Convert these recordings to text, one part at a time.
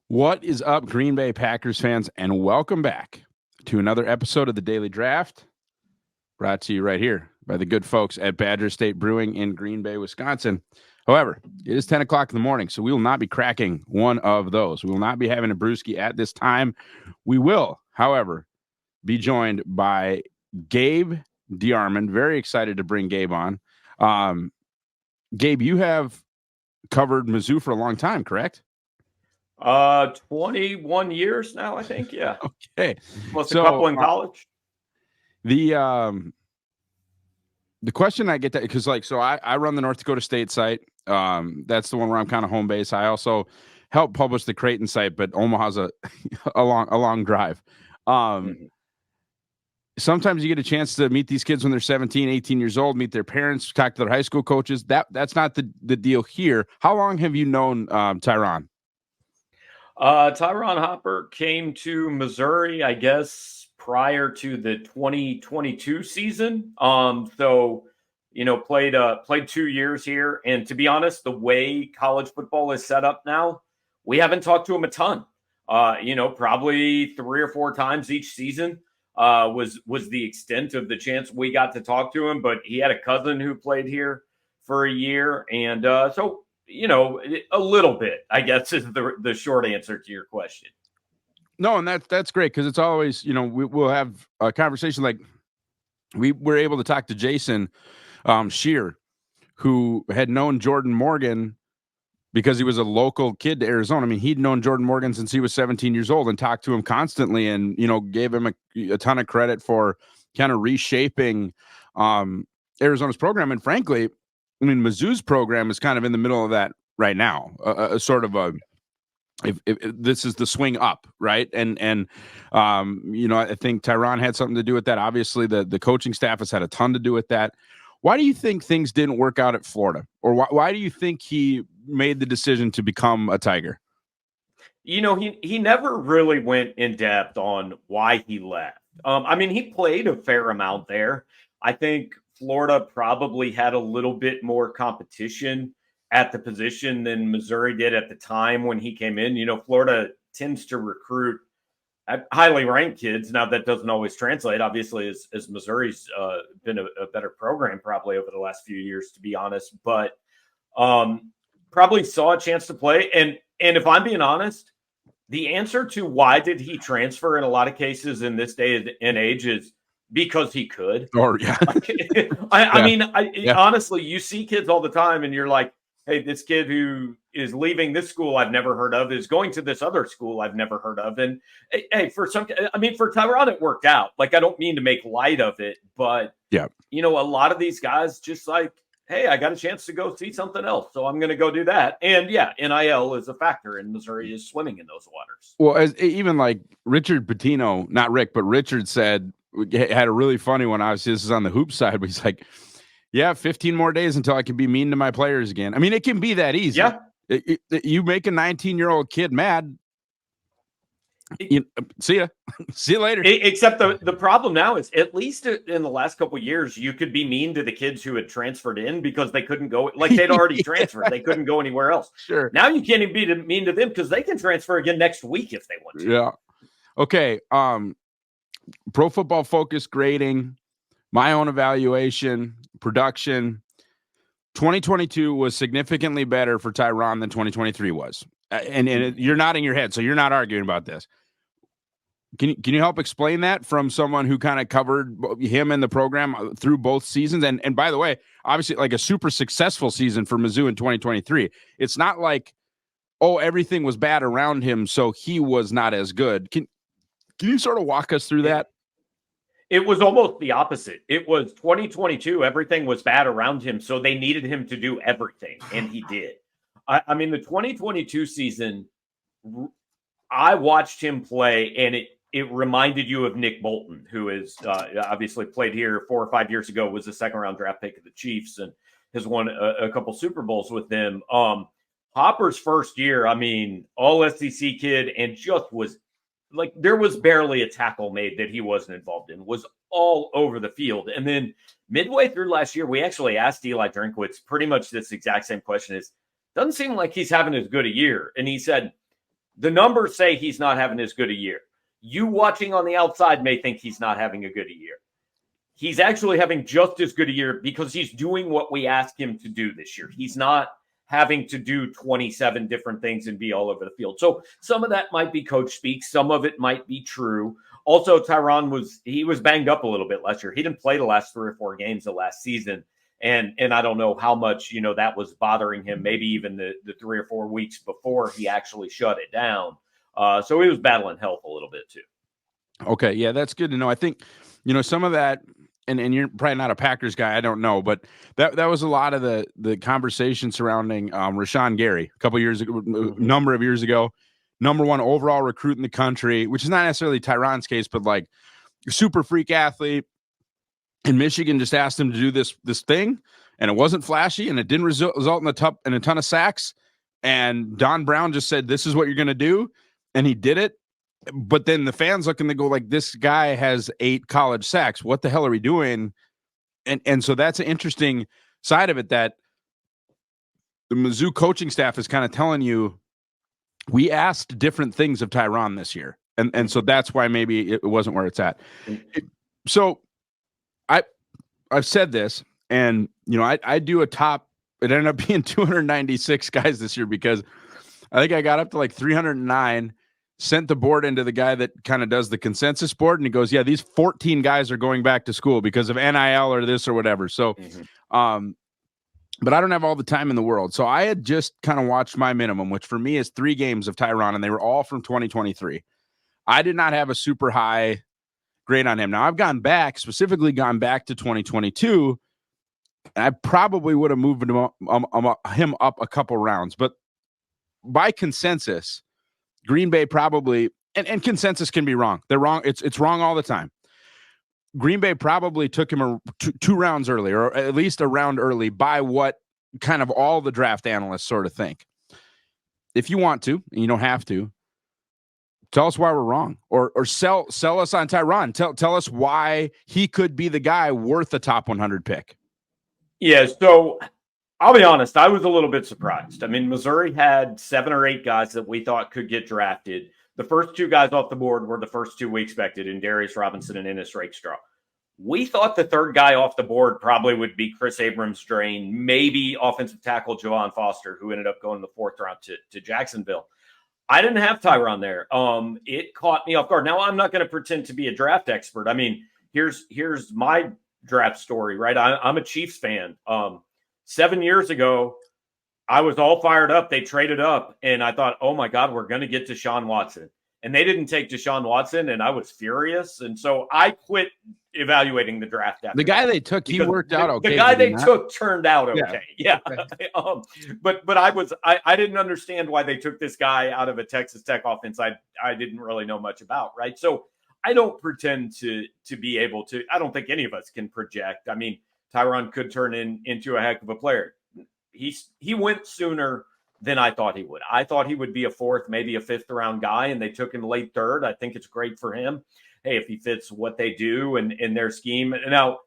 What is up, Green Bay Packers fans, and welcome back to another episode of the Daily Draft, brought to you right here by the good folks at Badger State Brewing in Green Bay, Wisconsin. However, it is 10 o'clock in the morning, so we will not be cracking one of those. We will not be having a brewski at this time. We will, however, be joined by Gabe DeArmond. Very excited to bring Gabe on. Gabe, you have covered Mizzou for a long time, correct? 21 years now, I think. Yeah. Okay. Plus a couple in college. The question I get that because I run the North Dakota State site. That's the one where I'm kind of home base. I also help publish the Creighton site, but Omaha's a long drive. Sometimes you get a chance to meet these kids when they're 17, 18 years old, meet their parents, talk to their high school coaches. That's not the deal here. How long have you known Tyron? Tyron Hopper came to Missouri, I guess, prior to the 2022 season. So, played 2 years here. And to be honest, the way college football is set up now, we haven't talked to him a ton. Probably 3 or 4 times each season was the extent of the chance we got to talk to him. But he had a cousin who played here for a year. And so a little bit, I guess, is the short answer to your question. No, and that's great because it's always, we'll have a conversation like we were able to talk to Jason Shear, who had known Jordan Morgan because he was a local kid to Arizona. I mean, he'd known Jordan Morgan since he was 17 years old and talked to him constantly and, gave him a ton of credit for kind of reshaping Arizona's program. And frankly, I mean, Mizzou's program is kind of in the middle of that right now, if this is the swing up, right? And I think Tyron had something to do with that. Obviously, the coaching staff has had a ton to do with that. Why do you think things didn't work out at Florida? Or why do you think he made the decision to become a Tiger? He never really went in depth on why he left. He played a fair amount there. I think Florida probably had a little bit more competition at the position than Missouri did at the time when he came in. Florida tends to recruit highly ranked kids. Now, that doesn't always translate, obviously, as Missouri's been a better program probably over the last few years, to be honest. But probably saw a chance to play. And if I'm being honest, the answer to why did he transfer in a lot of cases in this day and age is because he could. Or yeah. Honestly, you see kids all the time and you're like, hey, this kid who is leaving this school I've never heard of is going to this other school I've never heard of. And hey, for Tyron, it worked out. Like, I don't mean to make light of it, but yeah, a lot of these guys just like, hey, I got a chance to go see something else, so I'm going to go do that. And yeah, NIL is a factor, and Missouri is swimming in those waters. Well, even like Richard Pitino, not Rick, but Richard said, had a really funny one. Obviously, this is on the hoop side, but he's like, yeah, 15 more days until I can be mean to my players again. I mean, it can be that easy. Yeah. You make a 19-year-old kid mad. See ya. See you later. Except the problem now is, at least in the last couple of years, you could be mean to the kids who had transferred in because they couldn't go, like they'd already transferred. They couldn't go anywhere else. Sure. Now you can't even be mean to them because they can transfer again next week if they want to. Yeah. Okay. Pro Football Focus grading, my own evaluation, production. 2022 was significantly better for Tyron than 2023 was. And you're nodding your head, so you're not arguing about this. Can you help explain that from someone who kind of covered him and the program through both seasons? And by the way, obviously, like a super successful season for Mizzou in 2023. It's not like, oh, everything was bad around him, so he was not as good. Can you sort of walk us through that? It was almost the opposite. It was 2022. Everything was bad around him, so they needed him to do everything, and he did. I mean, the 2022 season, I watched him play, and it reminded you of Nick Bolton, who is obviously played here 4 or 5 years ago, was a second-round draft pick of the Chiefs, and has won a couple Super Bowls with them. Hopper's first year, I mean, all SEC kid, and just was like, there was barely a tackle made that he wasn't involved in, was all over the field. And then midway through last year, we actually asked Eli Drinkwitz pretty much this exact same question: doesn't seem like he's having as good a year. And he said, The numbers say he's not having as good a year. You watching on the outside may think he's not having a good a year. He's actually having just as good a year because he's doing what we asked him to do this year. He's not having to do 27 different things and be all over the field. So some of that might be coach speak. Some of it might be true. Also, Tyron was banged up a little bit last year. He didn't play the last 3 or 4 games of last season. And I don't know how much, that was bothering him, maybe even the 3 or 4 weeks before he actually shut it down. So he was battling health a little bit too. Okay. Yeah, that's good to know. I think, some of that, and you're probably not a Packers guy, I don't know, but that was a lot of the conversation surrounding Rashawn Gary a couple years ago, number of years ago, number 1 overall recruit in the country, which is not necessarily Tyron's case, but like super freak athlete. And Michigan just asked him to do this thing, and it wasn't flashy, and it didn't result in a ton of sacks. And Don Brown just said, "This is what you're going to do," and he did it. But then the fans look and they go, like, "This guy has 8 college sacks. What the hell are we doing?" And so that's an interesting side of it, that the Mizzou coaching staff is kind of telling you, we asked different things of Tyron this year, and so that's why maybe it wasn't where it's at. So I've said this, and I do a top. It ended up being 296 guys this year because I think I got up to like 309. Sent the board into the guy that kind of does the consensus board, and he goes, "Yeah, these 14 guys are going back to school because of NIL or this or whatever." So, but I don't have all the time in the world, so I had just kind of watched my minimum, which for me is 3 games of Tyron, and they were all from 2023. I did not have a super high grade on him. Now I've specifically gone back to 2022, and I probably would have moved him up a couple rounds, but by consensus, Green Bay probably, and consensus can be wrong. They're wrong. It's wrong all the time. Green Bay probably took him 2 rounds early, or at least a round early, by what kind of all the draft analysts sort of think. If you want to, and you don't have to, tell us why we're wrong, or sell us on Tyron. Tell us why he could be the guy worth the top 100 pick. Yeah, so I'll be honest, I was a little bit surprised. I mean, Missouri had 7 or 8 guys that we thought could get drafted. The first 2 guys off the board were the first 2 we expected, in Darius Robinson and Ennis Rakestraw. We thought the third guy off the board probably would be Chris Abrams-Drain, maybe offensive tackle Javon Foster, who ended up going in the 4th round to Jacksonville. I didn't have Tyron there. It caught me off guard. Now, I'm not going to pretend to be a draft expert. I mean, here's my draft story, right? I'm a Chiefs fan. 7 years ago, I was all fired up. They traded up, and I thought, oh, my God, we're going to get Deshaun Watson. And they didn't take Deshaun Watson, and I was furious. And so I quit evaluating the draft after the guy they took, he worked out okay. The guy they took turned out okay. Yeah. Okay. But I didn't understand why they took this guy out of a Texas Tech offense I didn't really know much about, right? So I don't pretend to be able to. I don't think any of us can project. I mean, Tyron could turn into a heck of a player. He went sooner than I thought he would. I thought he would be a 4th, maybe a 5th round guy, and they took him late 3rd. I think it's great for him. Hey, if he fits what they do and in their scheme. Now,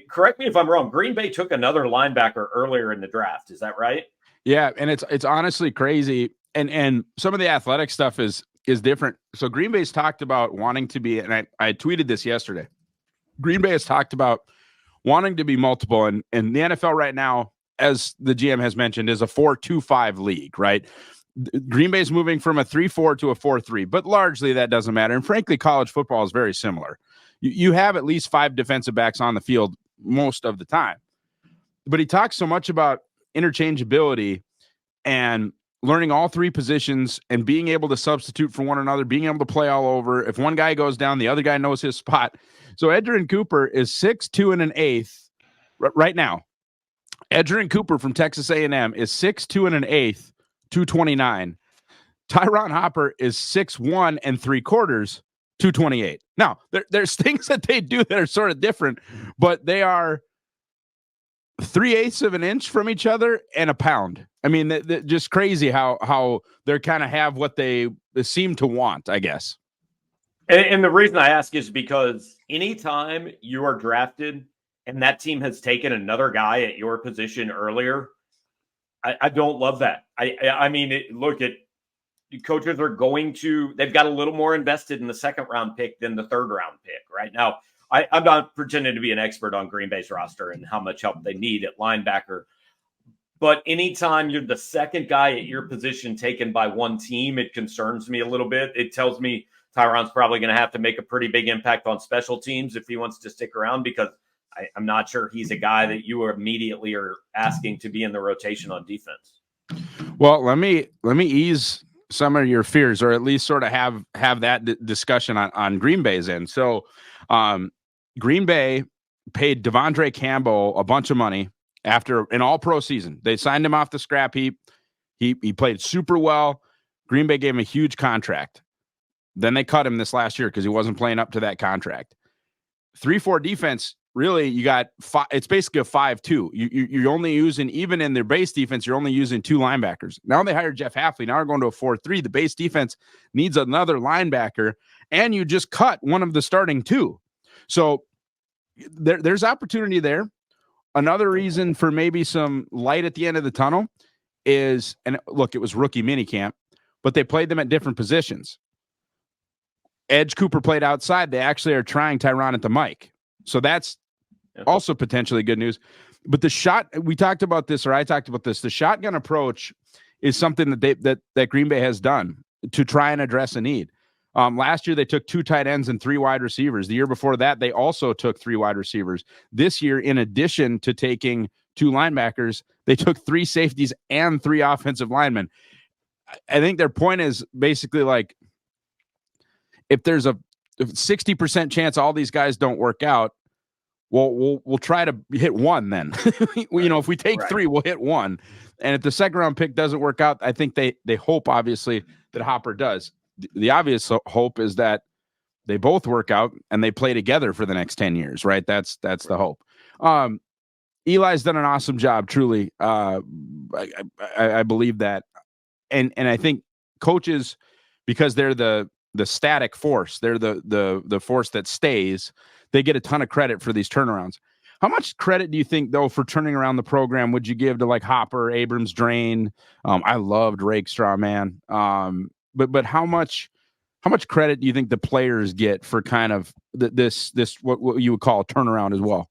correct me if I'm wrong. Green Bay took another linebacker earlier in the draft. Is that right? Yeah, and it's honestly crazy. And some of the athletic stuff is different. So Green Bay's talked about wanting to be, and I tweeted this yesterday. Green Bay has talked about wanting to be multiple, and the NFL right now, as the GM has mentioned, is a 4-2-5 league, right? Green Bay's moving from a 3-4 to a 4-3, but largely that doesn't matter. And frankly, college football is very similar. You have at least 5 defensive backs on the field most of the time. But he talks so much about interchangeability and learning all 3 positions and being able to substitute for one another, being able to play all over. If one guy goes down, the other guy knows his spot. So Edgerrin Cooper is 6'2" and an eighth right now. Edgerrin Cooper from Texas A&M is 6'2" and an eighth, 229. Tyron Hopper is 6'1" and 3/4, 228. Now, there's things that they do that are sort of different, but they are 3/8 of an inch from each other and a pound. I mean, just crazy how they kind of have what they seem to want, I guess. And the reason I ask is because anytime you are drafted and that team has taken another guy at your position earlier, I don't love that. I mean, look at coaches are they've got a little more invested in the second round pick than the third round pick right now. I'm not pretending to be an expert on Green Bay's roster and how much help they need at linebacker. But anytime you're the second guy at your position taken by one team, it concerns me a little bit. It tells me Tyron's probably going to have to make a pretty big impact on special teams if he wants to stick around, because I'm not sure he's a guy that you immediately are asking to be in the rotation on defense. Well, let me ease some of your fears, or at least sort of have that discussion on Green Bay's end. So Green Bay paid Devondre Campbell a bunch of money after an all-pro season. They signed him off the scrap heap. He played super well. Green Bay gave him a huge contract. Then they cut him this last year because he wasn't playing up to that contract. 3-4 defense, really, you got it's basically a 5-2. You're only using, even in their base defense, you're only using 2 linebackers. Now they hired Jeff Hafley. Now we're going to a 4-3. The base defense needs another linebacker, and you just cut one of the starting 2. So there's opportunity there. Another reason for maybe some light at the end of the tunnel is, and look, it was rookie minicamp, but they played them at different positions. Edge Cooper played outside. They actually are trying Tyron at the mic. So that's also potentially good news. But the shot, we talked about this, or I talked about this, the shotgun approach is something that Green Bay has done to try and address a need. Last year, they took 2 tight ends and 3 wide receivers. The year before that, they also took 3 wide receivers. This year, in addition to taking 2 linebackers, they took 3 safeties and 3 offensive linemen. I think their point is basically like, if there's a 60% chance all these guys don't work out, well, we'll try to hit 1 then. If we take 3, we'll hit 1. And if the second round pick doesn't work out, I think they hope, obviously, that Hopper does. The obvious hope is that they both work out and they play together for the next 10 years, right? That's the hope. Eli's done an awesome job, truly. I believe that. And I think coaches, because they're the static force, they're the force that stays, they get a ton of credit for these turnarounds. How much credit do you think, though, for turning around the program would you give to like Hopper, Abrams, Drain? I loved Rakestraw, man. But how much credit do you think the players get for kind of this what you would call a turnaround as well?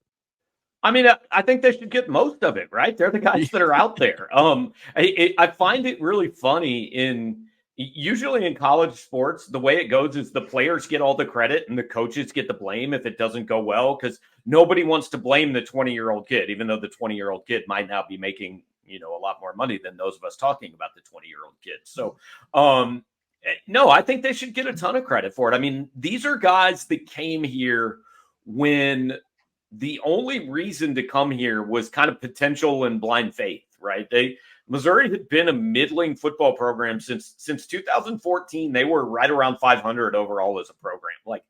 I mean, I think they should get most of it, right? They're the guys that are out there. I find it really funny usually in college sports, the way it goes is the players get all the credit and the coaches get the blame if it doesn't go well, because nobody wants to blame the 20-year-old kid, even though the 20-year-old kid might now be making, a lot more money than those of us talking about the 20-year-old kid. So, no, I think they should get a ton of credit for it. I mean, these are guys that came here when the only reason to come here was kind of potential and blind faith, right? Missouri had been a middling football program since 2014. They were right around 500 overall as a program. Like,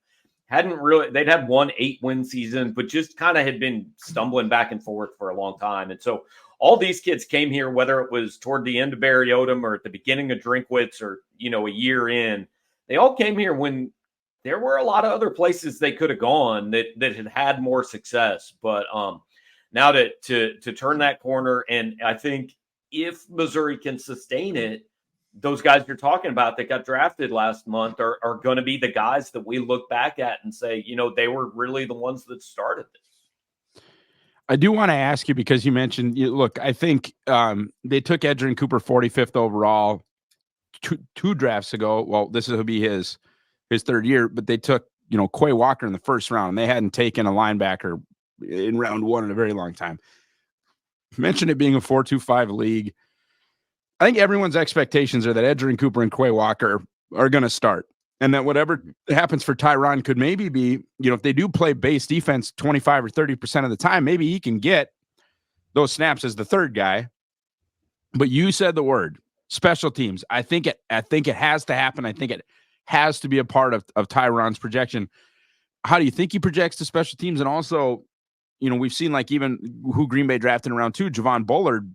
they'd had 1 8-win season, but just kind of had been stumbling back and forth for a long time. And so all these kids came here, whether it was toward the end of Barry Odom or at the beginning of Drinkwitz or, a year in, they all came here when there were a lot of other places they could have gone that had more success. But now to turn that corner, and I think if Missouri can sustain it, those guys you're talking about that got drafted last month are going to be the guys that we look back at and say, they were really the ones that started this. I do want to ask you, because you mentioned, look, I think they took Edgerrin Cooper 45th overall two drafts ago. Well, this will be his third year, but they took, Quay Walker in the first round, and they hadn't taken a linebacker in round 1 in a very long time. Mentioned it being a 4-2-5 league. I think everyone's expectations are that Edgerrin Cooper and Quay Walker are going to start, and that whatever happens for Tyron could maybe be, if they do play base defense 25 or 30% of the time, maybe he can get those snaps as the third guy. But you said the word special teams. I think it has to happen. I think it has to be a part of Tyron's projection. How do you think he projects to special teams? And also, we've seen, like, even who Green Bay drafted in round 2, Javon Bullard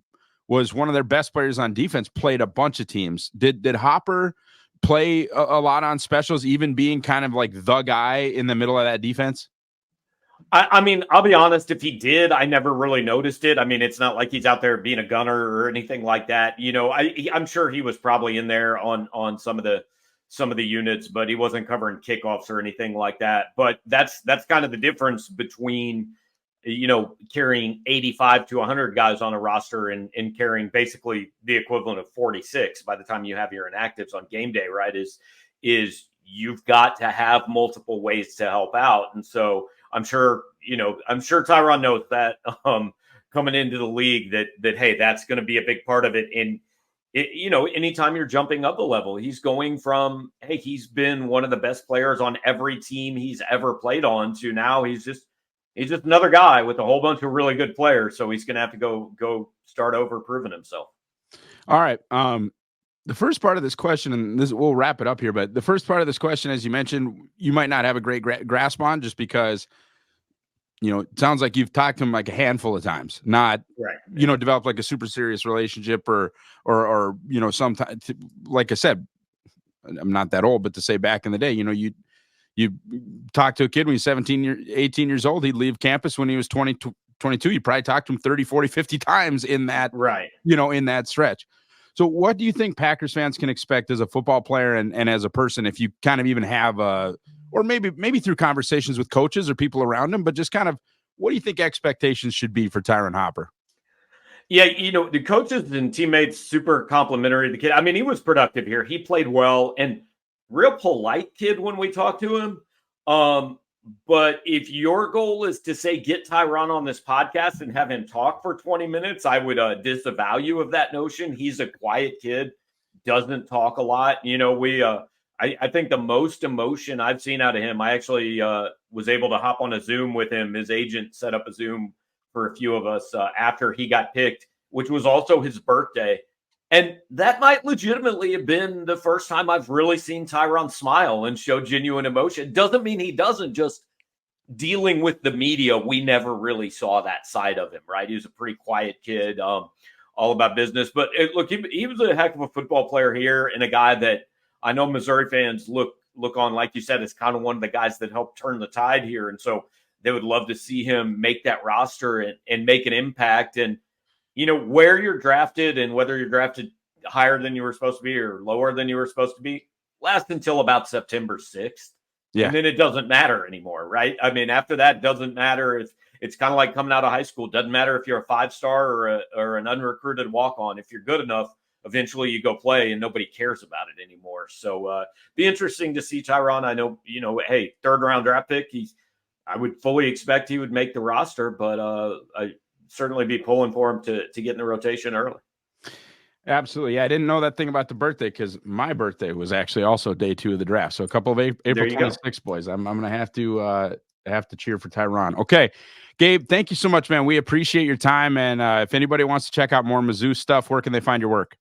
was one of their best players on defense, played a bunch of teams. Did Hopper play a lot on specials, even being kind of like the guy in the middle of that defense? I mean, I'll be honest, if he did, I never really noticed it. I mean, it's not like he's out there being a gunner or anything like that. I'm sure he was probably in there on some of the units, but he wasn't covering kickoffs or anything like that. But that's kind of the difference between carrying 85 to 100 guys on a roster and carrying basically the equivalent of 46 by the time you have your inactives on game day, right? Is you've got to have multiple ways to help out. And so I'm sure Tyron knows that coming into the league that hey, that's going to be a big part of it. And anytime you're jumping up a level, he's going from, hey, he's been one of the best players on every team he's ever played on to now he's just another guy with a whole bunch of really good players. So he's going to have to go start over proving himself. All right. The first part of this question, and we'll wrap it up here, but the first part of this question, as you mentioned, you might not have a great grasp on just because, it sounds like you've talked to him like a handful of times, not, right. Developed like a super serious relationship or sometimes, like I said, I'm not that old, but to say back in the day, you talk to a kid when he's 18 years old, he'd leave campus when he was 20, 22. You probably talked to him 30, 40, 50 times in that, right. In that stretch. So what do you think Packers fans can expect as a football player and as a person, if you kind of even have or maybe through conversations with coaches or people around him, but just kind of, what do you think expectations should be for Tyron Hopper? Yeah, the coaches and teammates super complimentary to the kid. I mean, he was productive here. He played well and real polite kid when we talked to him. But if your goal is to say get Tyron on this podcast and have him talk for 20 minutes, I would disavow of that notion. He's a quiet kid, doesn't talk a lot. I think the most emotion I've seen out of him, I actually was able to hop on a Zoom with him. His agent set up a Zoom for a few of us after he got picked, which was also his birthday. And that might legitimately have been the first time I've really seen Tyron smile and show genuine emotion. Doesn't mean he doesn't. Just dealing with the media, we never really saw that side of him, right? He was a pretty quiet kid, all about business. But look, he was a heck of a football player here and a guy that I know Missouri fans look on, like you said, as kind of one of the guys that helped turn the tide here. And so they would love to see him make that roster and make an impact. And where you're drafted and whether you're drafted higher than you were supposed to be or lower than you were supposed to be lasts until about September 6th. Yeah. And then it doesn't matter anymore, right? I mean, after that, doesn't matter. It's kind of like coming out of high school. Doesn't matter if you're a 5-star or an unrecruited walk-on. If you're good enough, eventually you go play and nobody cares about it anymore. So be interesting to see Tyron. I know, hey, 3rd round draft pick. I would fully expect he would make the roster, but I certainly be pulling for him to get in the rotation early. Absolutely. Yeah, I didn't know that thing about the birthday because my birthday was actually also day 2 of the draft. So a couple of April 26 boys. I'm going to have to cheer for Tyron. Okay. Gabe, thank you so much, man. We appreciate your time. And if anybody wants to check out more Mizzou stuff, where can they find your work?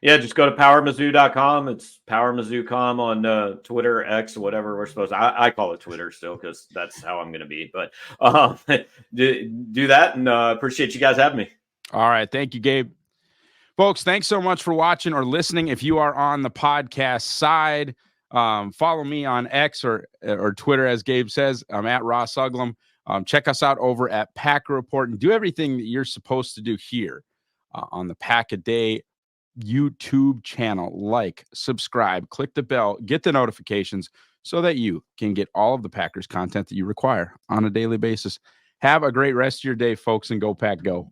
Yeah, just go to powermizzou.com. It's powermizzou.com on Twitter, X, whatever we're supposed to. I call it Twitter still because that's how I'm going to be. But do that, and appreciate you guys having me. All right. Thank you, Gabe. Folks, thanks so much for watching or listening. If you are on the podcast side, follow me on X or Twitter, as Gabe says. I'm at Ross Uglem. Check us out over at Packer Report and do everything that you're supposed to do here on the Pack-A-Day YouTube channel. Like, subscribe, click the bell, get the notifications so that you can get all of the Packers content that you require on a daily basis. Have a great rest of your day, folks, and go Pack Go.